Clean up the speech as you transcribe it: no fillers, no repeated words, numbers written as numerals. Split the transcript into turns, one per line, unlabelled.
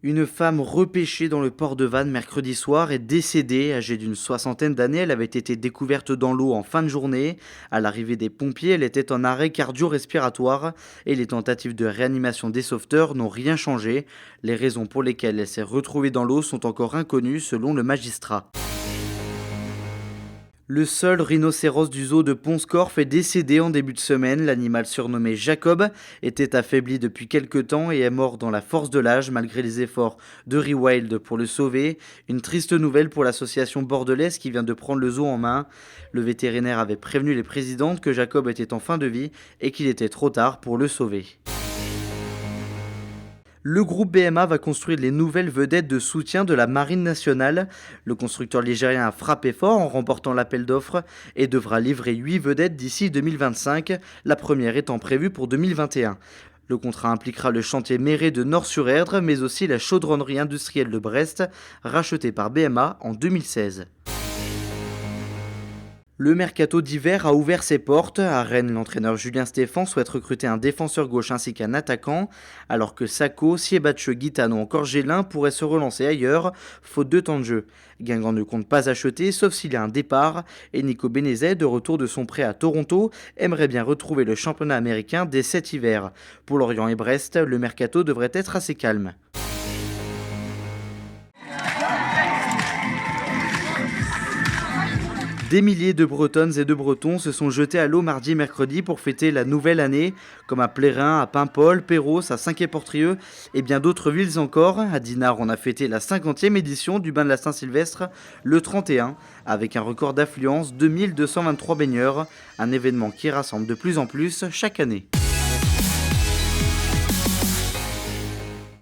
Une femme repêchée dans le port de Vannes mercredi soir est décédée. Âgée d'une soixantaine d'années, elle avait été découverte dans l'eau en fin de journée. À l'arrivée des pompiers, elle était en arrêt cardio-respiratoire et les tentatives de réanimation des sauveteurs n'ont rien changé. Les raisons pour lesquelles elle s'est retrouvée dans l'eau sont encore inconnues selon le magistrat. Le seul rhinocéros du zoo de Pont-Scorff est décédé en début de semaine. L'animal surnommé Jacob était affaibli depuis quelque temps et est mort dans la force de l'âge malgré les efforts de Rewild pour le sauver. Une triste nouvelle pour l'association bordelaise qui vient de prendre le zoo en main. Le vétérinaire avait prévenu les présidentes que Jacob était en fin de vie et qu'il était trop tard pour le sauver. Le groupe BMA va construire les nouvelles vedettes de soutien de la Marine nationale. Le constructeur ligérien a frappé fort en remportant l'appel d'offres et devra livrer 8 vedettes d'ici 2025, la première étant prévue pour 2021. Le contrat impliquera le chantier Méré de Nord-sur-Erdre, mais aussi la chaudronnerie industrielle de Brest, rachetée par BMA en 2016. Le mercato d'hiver a ouvert ses portes. À Rennes, l'entraîneur Julien Stéphan souhaite recruter un défenseur gauche ainsi qu'un attaquant, alors que Sacco, Siebatche, Guitano ou encore Gélin pourraient se relancer ailleurs, faute de temps de jeu. Guingamp ne compte pas acheter, sauf s'il y a un départ, et Nico Benezet, de retour de son prêt à Toronto, aimerait bien retrouver le championnat américain dès cet hiver. Pour Lorient et Brest, le mercato devrait être assez calme. Des milliers de Bretonnes et de Bretons se sont jetés à l'eau mardi et mercredi pour fêter la nouvelle année, comme à Plérin, à Paimpol, Perros, à Saint-Quay-Portrieux et bien d'autres villes encore. À Dinard, on a fêté la 50e édition du bain de la Saint-Sylvestre le 31, avec un record d'affluence, 2223 baigneurs, un événement qui rassemble de plus en plus chaque année.